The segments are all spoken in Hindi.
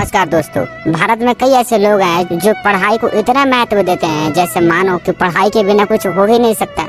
नमस्कार दोस्तों। भारत में कई ऐसे लोग हैं जो पढ़ाई को इतना महत्व देते हैं जैसे मानो कि पढ़ाई के बिना कुछ हो ही नहीं सकता।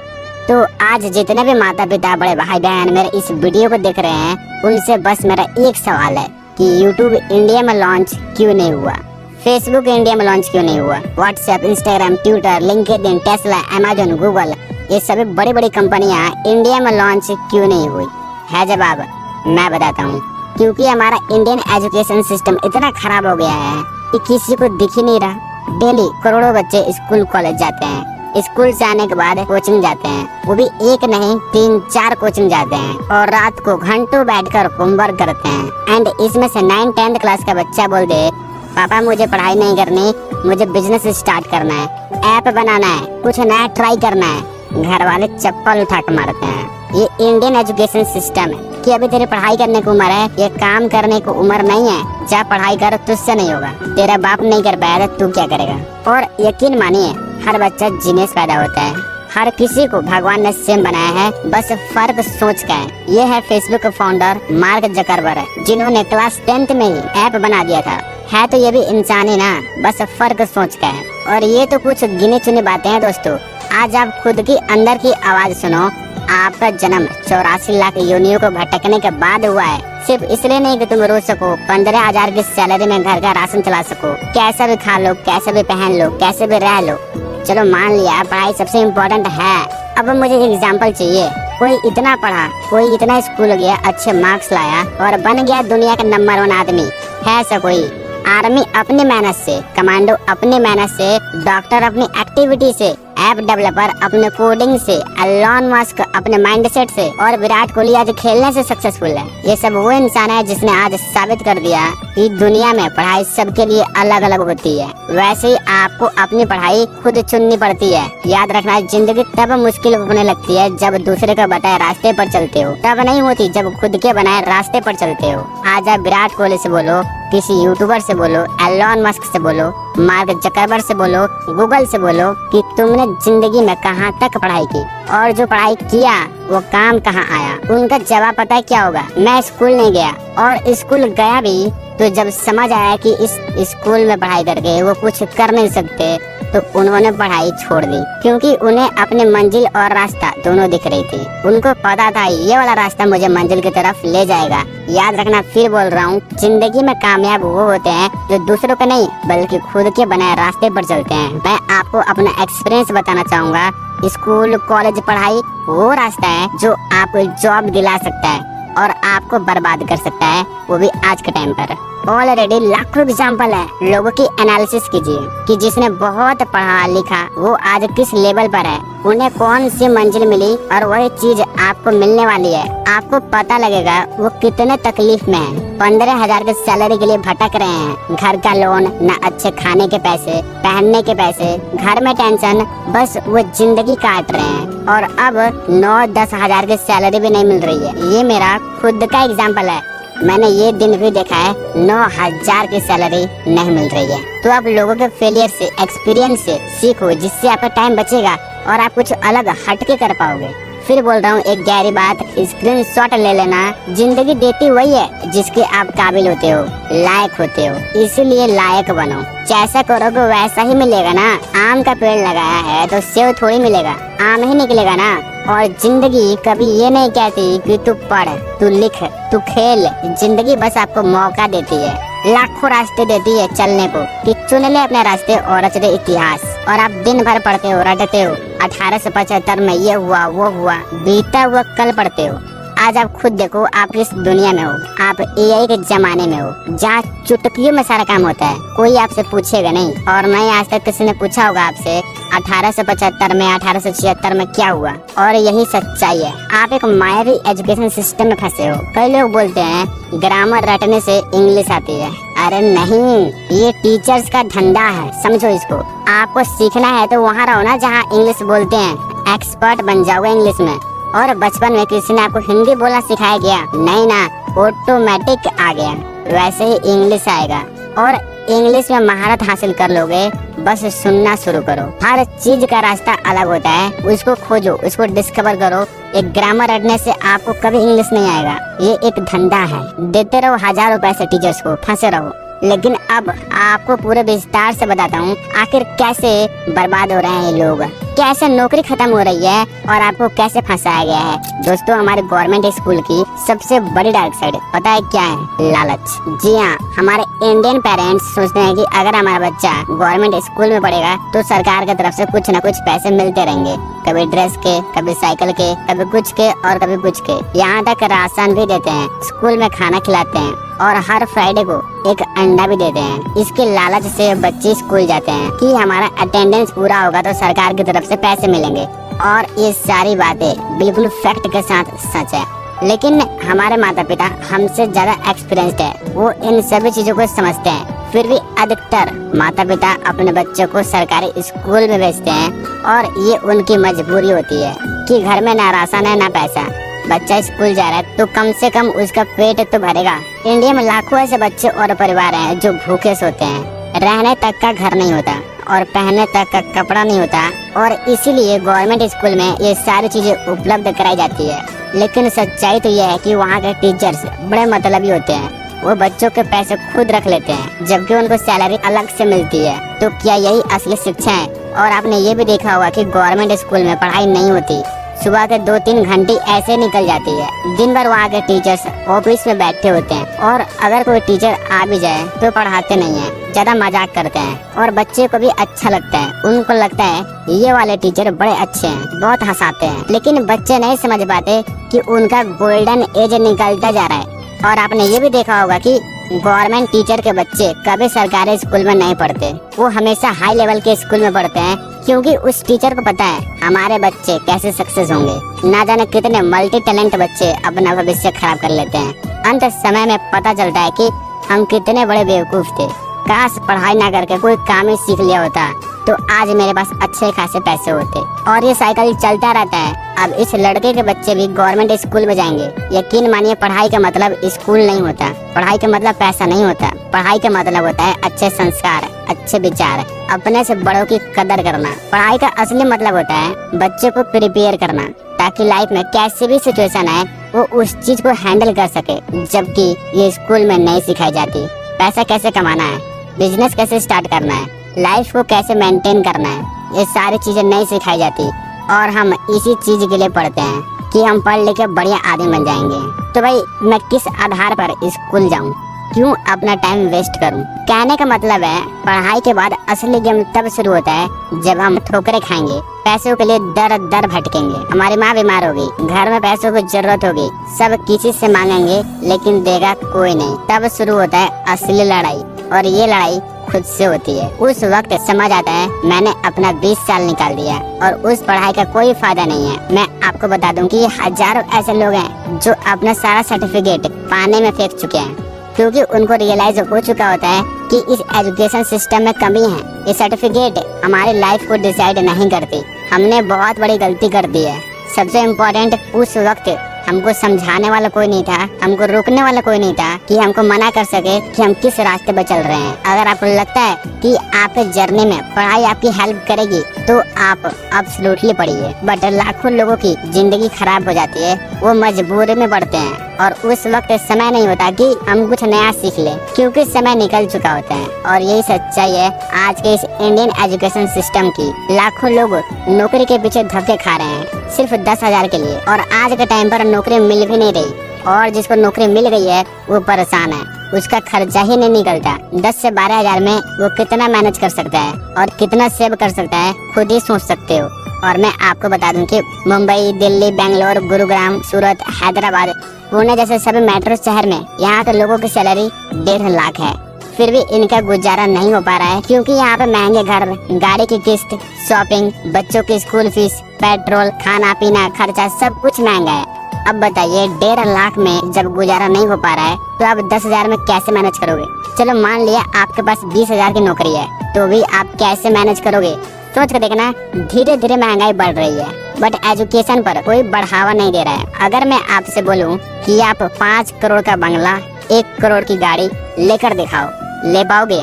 तो आज जितने भी माता पिता बड़े भाई बहन मेरे इस वीडियो को देख रहे हैं उनसे बस मेरा एक सवाल है कि यूट्यूब इंडिया में लॉन्च क्यों नहीं हुआ, फेसबुक इंडिया में लॉन्च क्यों नहीं हुआ, WhatsApp, Instagram, Twitter, LinkedIn, Tesla, Amazon, Google ये सभी बड़ी बड़ी कंपनियां इंडिया में लॉन्च क्यों नहीं हुई है जवाब मैं बताता हूँ। क्योंकि हमारा इंडियन एजुकेशन सिस्टम इतना खराब हो गया है कि किसी को दिख ही नहीं रहा। डेली करोड़ों बच्चे स्कूल कॉलेज जाते हैं, स्कूल से आने के बाद कोचिंग जाते हैं, वो भी एक नहीं 3-4 कोचिंग जाते हैं और रात को घंटों बैठकर होमवर्क करते हैं। एंड इसमें से 9-10th क्लास का बच्चा बोल दे पापा मुझे पढ़ाई नहीं करनी, मुझे बिजनेस स्टार्ट करना है, ऐप बनाना है, कुछ नया ट्राई करना है, घर वाले चप्पल उठा कर मारते हैं। ये इंडियन एजुकेशन सिस्टम है कि अभी तेरी पढ़ाई करने की उम्र है, ये काम करने की उम्र नहीं है। जा पढ़ाई कर, तुझसे नहीं होगा, तेरा बाप नहीं कर पाया तो तू क्या करेगा। और यकीन मानिए हर बच्चा जीनियस पैदा होता है, हर किसी को भगवान ने सेम बनाया है, बस फर्क सोच का है। ये है फेसबुक फाउंडर मार्क जकरबर्ग जिन्होंने क्लास 10th में ही ऐप बना दिया था। है तो ये भी इंसान ही ना, बस फर्क सोच का है। और ये तो कुछ गिनी चुनी बातें हैं दोस्तों। आज आप खुद की अंदर की आवाज सुनो। आपका जन्म 84 लाख योनियों को भटकने के बाद हुआ है, सिर्फ इसलिए नहीं कि तुम रो सको, 15,000 की सैलरी में घर का राशन चला सको, कैसे भी खा लो, कैसे भी पहन लो, कैसे भी रह लो। चलो मान लिया पढ़ाई सबसे इम्पोर्टेंट है। अब मुझे एग्जाम्पल चाहिए। कोई इतना पढ़ा, कोई इतना स्कूल गया, अच्छे मार्क्स लाया और बन गया दुनिया का नंबर 1 आदमी है ऐसा कोई? आर्मी अपनी मेहनत से, कमांडो अपनी मेहनत से, डॉक्टर अपनी एक्टिविटी से, ऐप डेवलपर अपने कोडिंग से, एलोन मस्क अपने माइंडसेट से और विराट कोहली आज खेलने से सक्सेसफुल है। ये सब वो इंसान है जिसने आज साबित कर दिया कि दुनिया में पढ़ाई सबके लिए अलग अलग होती है। वैसे ही आपको अपनी पढ़ाई खुद चुननी पड़ती है। याद रखना जिंदगी तब मुश्किल होने लगती है जब दूसरे को बताए रास्ते पर चलते हो, तब नहीं होती जब खुद के बनाए रास्ते पर चलते हो। आज आप विराट कोहली से बोलो, किसी यूट्यूबर से बोलो, एलोन मस्क से बोलो, मार्क जकरबर्ग से बोलो, गूगल से बोलो कि तुमने जिंदगी में कहाँ तक पढ़ाई की और जो पढ़ाई किया वो काम कहाँ आया। उनका जवाब पता है क्या होगा? मैं स्कूल नहीं गया, और स्कूल गया भी तो जब समझ आया कि इस स्कूल में पढ़ाई करके वो कुछ कर नहीं सकते तो उन्होंने पढ़ाई छोड़ दी। क्योंकि उन्हें अपनी मंजिल और रास्ता दोनों दिख रही थी। उनको पता था ये वाला रास्ता मुझे मंजिल की तरफ ले जाएगा। याद रखना, फिर बोल रहा हूँ, जिंदगी में कामयाब वो होते हैं जो दूसरों के नहीं बल्कि खुद के बनाए रास्ते पर चलते हैं। मैं आपको अपना एक्सपीरियंस बताना चाहूँगा। स्कूल कॉलेज पढ़ाई वो रास्ता है जो आपको जॉब दिला सकता है और आपको बर्बाद कर सकता है, वो भी आज के टाइम पर। ऑलरेडी लाखों एग्जाम्पल है। लोगों की एनालिसिस कीजिए कि जिसने बहुत पढ़ा लिखा वो आज किस लेवल पर है, उन्हें कौन सी मंजिल मिली और वही चीज आपको मिलने वाली है। आपको पता लगेगा वो कितने तकलीफ में है। 15,000 की सैलरी के लिए भटक रहे हैं, घर का लोन, न अच्छे खाने के पैसे, पहनने के पैसे, घर में टेंशन, बस वो जिंदगी काट रहे हैं। और अब 9-10 हजार की सैलरी भी नहीं मिल रही है। ये मेरा खुद का एग्जाम्पल है। मैंने ये दिन भी देखा है 9,000 की सैलरी नहीं मिल रही है। तो आप लोगों के फेलियर से, एक्सपीरियंस से सीखो, जिससे आपका टाइम बचेगा और आप कुछ अलग हटके कर पाओगे। फिर बोल रहा हूँ एक गहरी बात, स्क्रीनशॉट ले लेना। जिंदगी देती वही है जिसके आप काबिल होते हो, लायक होते हो, इसीलिए लायक बनो। जैसा करोगे वैसा ही मिलेगा ना। आम का पेड़ लगाया है तो सेब थोड़ी मिलेगा, आम ही निकलेगा ना। और जिंदगी कभी ये नहीं कहती कि तू पढ़, तू लिख, तू खेल। जिंदगी बस आपको मौका देती है, लाखों रास्ते देती है चलने को कि चुन ले अपने रास्ते और रच दे इतिहास। और आप दिन भर पढ़ते हो, रटते हो, 1875 में ये हुआ वो हुआ, बीता हुआ कल पढ़ते हो। आज आप खुद देखो, आप किस दुनिया में हो। आप AI के जमाने में हो जहाँ चुटकियों में सारा काम होता है। कोई आपसे पूछेगा नहीं, और नहीं आज तक किसी ने पूछा होगा आपसे 1875 में, 1876 में क्या हुआ। और यही सच्चाई है। आप एक मायावी एजुकेशन सिस्टम में फंसे हो। कई लोग बोलते हैं ग्रामर रटने से इंग्लिश आती है। अरे नहीं, ये टीचर्स का धंधा है, समझो इसको। आपको सीखना है तो वहाँ रहो ना जहाँ इंग्लिश बोलते हैं, एक्सपर्ट बन जाओगे इंग्लिश में। और बचपन में किसी ने आपको हिंदी बोलना सिखाया गया? नहीं ना, ऑटोमेटिक आ गया। वैसे ही इंग्लिश आएगा और इंग्लिश में महारत हासिल कर लोगे। बस सुनना शुरू करो। हर चीज का रास्ता अलग होता है, उसको खोजो, उसको डिस्कवर करो। एक ग्रामर रटने से आपको कभी इंग्लिश नहीं आएगा। ये एक धंधा है। देते रहो हजारों पैसे टीचर्स को, फंसे रहो, लेकिन अब आपको पूरे विस्तार से बताता हूँ आखिर कैसे बर्बाद हो रहे हैं ये लोग, कैसे नौकरी खत्म हो रही है और आपको कैसे फंसाया गया है। दोस्तों, हमारे गवर्नमेंट स्कूल की सबसे बड़ी डार्क साइड पता है क्या है? लालच। जी हाँ, हमारे इंडियन पेरेंट्स सोचते हैं कि अगर हमारा बच्चा गवर्नमेंट स्कूल में पढ़ेगा तो सरकार की तरफ से कुछ न कुछ पैसे मिलते रहेंगे, कभी ड्रेस के, कभी साइकिल के, कभी कुछ के और कभी कुछ के। यहाँ तक राशन भी देते हैं, स्कूल में खाना खिलाते हैं और हर फ्राइडे को एक अंडा भी देते हैं। इसके लालच से बच्चे स्कूल जाते हैं कि हमारा अटेंडेंस पूरा होगा तो सरकार की तरफ से पैसे मिलेंगे। और ये सारी बातें बिल्कुल फैक्ट के साथ सच है, लेकिन हमारे माता पिता हमसे ज्यादा एक्सपीरियंस्ड है, वो इन सभी चीजों को समझते हैं। फिर भी अधिकतर माता पिता अपने बच्चों को सरकारी स्कूल में भेजते हैं और ये उनकी मजबूरी होती है कि घर में ना राशन है ना पैसा। बच्चा स्कूल जा रहा है तो कम से कम उसका पेट तो भरेगा। इंडिया में लाखों ऐसे बच्चे और परिवार हैं जो भूखे सोते हैं, रहने तक का घर नहीं होता और पहनने तक का कपड़ा नहीं होता, और इसीलिए गवर्नमेंट स्कूल में ये सारी चीजें उपलब्ध कराई जाती है। लेकिन सच्चाई तो यह है कि वहाँ के टीचर्स बड़े मतलबी होते हैं, वो बच्चों के पैसे खुद रख लेते हैं जबकि उनको सैलरी अलग से मिलती है। तो क्या यही असली शिक्षा है? और आपने ये भी देखा होगा कि गवर्नमेंट स्कूल में पढ़ाई नहीं होती, सुबह के 2-3 घंटे ऐसे निकल जाती है। दिन भर वहाँ के टीचर्स ऑफिस में बैठे होते हैं और अगर कोई टीचर आ भी जाए तो पढ़ाते नहीं है, ज्यादा मजाक करते हैं और बच्चे को भी अच्छा लगता है। उनको लगता है ये वाले टीचर बड़े अच्छे हैं, बहुत हंसाते हैं। लेकिन बच्चे नहीं समझ पाते कि उनका गोल्डन एज निकलता जा रहा है। और आपने ये भी देखा होगा कि गवर्नमेंट टीचर के बच्चे कभी सरकारी स्कूल में नहीं पढ़ते, वो हमेशा हाई लेवल के स्कूल में पढ़ते हैं, क्योंकि उस टीचर को पता है हमारे बच्चे कैसे सक्सेस होंगे। ना जाने कितने मल्टी टैलेंट बच्चे अपना भविष्य खराब कर लेते हैं। अंत समय में पता चलता है कि हम कितने बड़े बेवकूफ थे, काश पढ़ाई ना करके कोई काम ही सीख लिया होता तो आज मेरे पास अच्छे खासे पैसे होते। और ये साइकिल चलता रहता है। अब इस लड़के के बच्चे भी गवर्नमेंट स्कूल में जाएंगे। यकीन मानिए, पढ़ाई का मतलब स्कूल नहीं होता, पढ़ाई का मतलब पैसा नहीं होता, पढ़ाई का मतलब होता है अच्छे संस्कार, अच्छे विचार, अपने से बड़ों की कदर करना। पढ़ाई का असली मतलब होता है बच्चे को प्रिपेयर करना ताकि लाइफ में कैसी भी सिचुएशन आए वो उस चीज को हैंडल कर सके, जबकि ये स्कूल में नहीं सिखाई जाती। पैसा कैसे कमाना है, बिजनेस कैसे स्टार्ट करना है, लाइफ को कैसे मेंटेन करना है, ये सारी चीजें नहीं सिखाई जाती। और हम इसी चीज के लिए पढ़ते हैं कि हम पढ़ लिख के बढ़िया आदमी बन जाएंगे। तो भाई मैं किस आधार पर स्कूल जाऊं, क्यों अपना टाइम वेस्ट करूं? कहने का मतलब है पढ़ाई के बाद असली गेम तब शुरू होता है जब हम ठोकरें खाएंगे, पैसों के लिए दर दर भटकेंगे, हमारी माँ बीमार होगी, घर में पैसों की जरूरत होगी, सब किसी से मांगेंगे लेकिन देगा कोई नहीं। तब शुरू होता है असली लड़ाई, और ये लड़ाई खुद से होती है। उस वक्त समझ आता है मैंने अपना 20 साल निकाल दिया और उस पढ़ाई का कोई फायदा नहीं है। मैं आपको बता दूं कि हजारों ऐसे लोग हैं जो अपना सारा सर्टिफिकेट पानी में फेंक चुके हैं, क्योंकि उनको रियलाइज हो चुका होता है कि इस एजुकेशन सिस्टम में कमी है। ये सर्टिफिकेट हमारी लाइफ को डिसाइड नहीं करती। हमने बहुत बड़ी गलती कर दी है। सबसे इम्पोर्टेंट, उस वक्त हमको समझाने वाला कोई नहीं था, हमको रोकने वाला कोई नहीं था कि हमको मना कर सके कि हम किस रास्ते पर चल रहे हैं। अगर आपको लगता है कि आपके जर्नी में पढ़ाई आपकी हेल्प करेगी तो आप एब्सोल्युटली पढ़िए, बट लाखों लोगों की जिंदगी खराब हो जाती है, वो मजबूरी में पढ़ते हैं और उस वक्त समय नहीं होता कि हम कुछ नया सीख लें, क्योंकि समय निकल चुका होता है। और यही सच्चाई है आज के इस इंडियन एजुकेशन सिस्टम की। लाखों लोग नौकरी के पीछे धक्के खा रहे हैं सिर्फ 10,000 के लिए, और आज के टाइम पर नौकरी मिल भी नहीं रही, और जिसको नौकरी मिल गई है वो परेशान है, उसका खर्चा ही नहीं निकलता। 10 से 12 हजार में वो कितना मैनेज कर सकता है और कितना सेव कर सकता है, खुद ही सोच सकते हो। और मैं आपको बता दूं कि मुंबई, दिल्ली, बेंगलोर, गुरुग्राम, सूरत, हैदराबाद, पुणे जैसे सभी मेट्रो शहर में यहाँ के लोगों की सैलरी 1.5 लाख है, फिर भी इनका गुजारा नहीं हो पा रहा है, क्योंकि यहाँ पे महंगे घर, गाड़ी की किस्त, शॉपिंग, बच्चों की स्कूल फीस, पेट्रोल, खाना पीना खर्चा सब कुछ महंगा है। अब बताइए 1.5 लाख में जब गुजारा नहीं हो पा रहा है तो आप 10,000 में कैसे मैनेज करोगे? चलो मान लिया आपके पास 20,000 की नौकरी है, तो भी आप कैसे मैनेज करोगे? सोच कर देखना, धीरे धीरे महंगाई बढ़ रही है बट एजुकेशन पर कोई बढ़ावा नहीं दे रहा है। अगर मैं आपसे बोलूं कि आप 5 करोड़ का बंगला, 1 करोड़ की गाड़ी लेकर दिखाओ, ले पाओगे?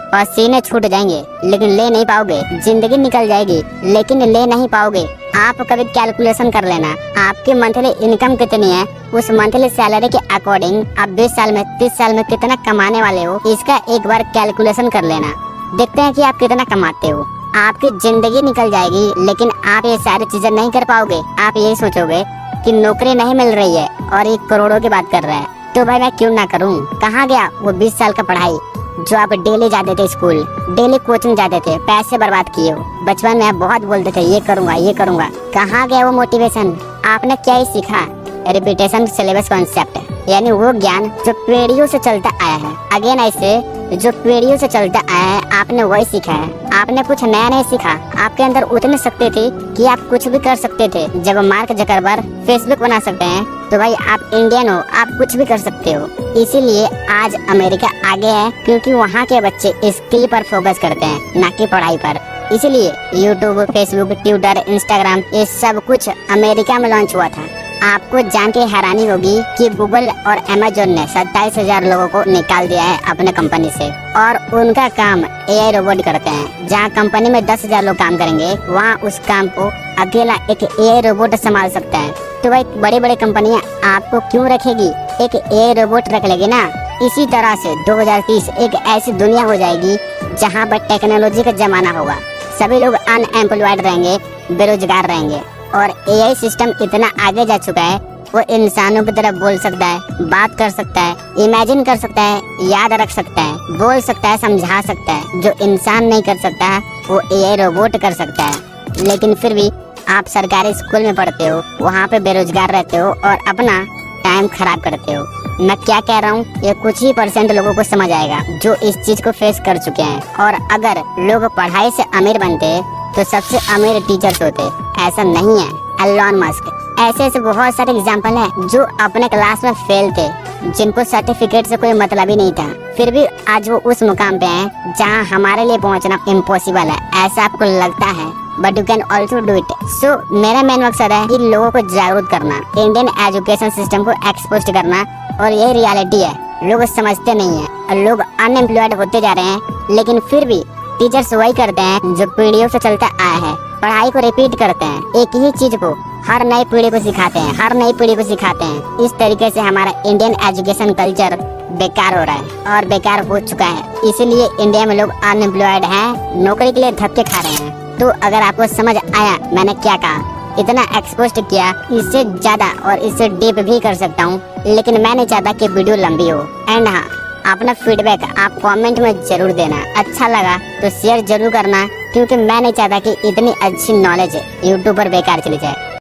पसीने छूट जाएंगे लेकिन ले नहीं पाओगे। जिंदगी निकल जाएगी लेकिन ले नहीं पाओगे। आप कभी कैलकुलेशन कर लेना, आपकी मंथली इनकम कितनी है, उस मंथली सैलरी के अकॉर्डिंग आप 20 साल में 30 साल में कितना कमाने वाले हो, इसका एक बार कैलकुलेशन कर लेना। देखते हैं कि आप कितना कमाते हो। आपकी जिंदगी निकल जाएगी, लेकिन आप ये सारी चीजें नहीं कर पाओगे। आप यही सोचोगे कि नौकरी नहीं मिल रही है और एक करोड़ों की बात कर रहा है, तो भाई मैं क्यों ना करूं। कहाँ गया वो 20 साल का पढ़ाई, जो आप डेली जाते थे स्कूल, डेली कोचिंग जाते थे, पैसे बर्बाद किए हो। बचपन में आप बहुत बोलते थे ये करूंगा ये करूंगा, कहाँ गया वो मोटिवेशन। आपने क्या ही सीखा, रिपीटेशन सिलेबस कॉन्सेप्ट, यानी वो ज्ञान जो पीढ़ियों से चलता आया है। अगेन ऐसे जो पीढ़ियों से चलता आया है, आपने वही सीखा है। आपने कुछ नया नहीं सीखा। आपके अंदर उतनी शक्ति थी कि आप कुछ भी कर सकते थे। जब मार्क जकरबर्ग फेसबुक बना सकते हैं, तो भाई आप इंडियन हो, आप कुछ भी कर सकते हो। इसीलिए आज अमेरिका आगे है, क्योंकि वहाँ के बच्चे स्किल पर फोकस करते हैं, ना कि पढ़ाई पर। इसीलिए यूट्यूब, फेसबुक, ट्विटर, इंस्टाग्राम, ये सब कुछ अमेरिका में लॉन्च हुआ था। आपको जान के हैरानी होगी कि गूगल और अमेजोन ने 27,000 लोगों को निकाल दिया है अपने कंपनी से, और उनका काम एआई रोबोट करते हैं। जहां कंपनी में 10,000 लोग काम करेंगे, वहां उस काम को अकेला एक एआई रोबोट संभाल सकता है। तो भाई बड़ी बड़ी कंपनियां आपको क्यों रखेगी, एक एआई रोबोट रख लेगी ना। इसी तरह से 2030 एक ऐसी दुनिया हो जाएगी जहाँ पर टेक्नोलॉजी का जमाना होगा। सभी लोग अनएम्प्लॉयड रहेंगे, बेरोजगार रहेंगे, और एआई सिस्टम इतना आगे जा चुका है, वो इंसानों की तरह बोल सकता है, बात कर सकता है, इमेजिन कर सकता है, याद रख सकता है, बोल सकता है, समझा सकता है। जो इंसान नहीं कर सकता है वो एआई रोबोट कर सकता है। लेकिन फिर भी आप सरकारी स्कूल में पढ़ते हो, वहाँ पे बेरोजगार रहते हो और अपना टाइम खराब करते हो। मैं क्या कह रहा हूँ, ये कुछ ही % लोगों को समझ आएगा जो इस चीज को फेस कर चुके हैं। और अगर लोग पढ़ाई से अमीर बनते तो सबसे अमीर टीचर्स होते, ऐसा नहीं है। एलन मस्क, ऐसे बहुत सारे एग्जाम्पल हैं जो अपने क्लास में फेल थे, जिनको सर्टिफिकेट से कोई मतलब ही नहीं था, फिर भी आज वो उस मुकाम पे हैं जहां हमारे लिए पहुंचना इम्पॉसिबल है। ऐसा आपको लगता है, but you can also do it. So मेरा मेन मकसद है कि लोगों को जागरूक करना, इंडियन एजुकेशन सिस्टम को एक्सपोज करना, और ये रियलिटी है। लोग समझते नहीं है, लोग अनएम्प्लॉयड होते जा रहे हैं, लेकिन फिर भी टीचर्स वही करते हैं जो पीढ़ियों से चलता आया है। पढ़ाई को रिपीट करते हैं, एक ही चीज को हर नई पीढ़ी को सिखाते हैं, हर नई पीढ़ी को सिखाते हैं। इस तरीके से हमारा इंडियन एजुकेशन कल्चर बेकार हो रहा है और बेकार हो चुका है। इसीलिए इंडिया में लोग अनएम्प्लॉयड हैं, नौकरी के लिए धक्के खा रहे हैं। तो अगर आपको समझ आया मैंने क्या कहा, इतना एक्सपोज किया, इससे ज्यादा और इससे डीप भी कर सकता हूँ, लेकिन मैं नहीं चाहता कि वीडियो लंबी हो। एंड हाँ, अपना फीडबैक आप कमेंट में जरूर देना। अच्छा लगा तो शेयर जरूर करना, क्योंकि मैं नहीं चाहता कि इतनी अच्छी नॉलेज यूट्यूब पर बेकार चली जाए।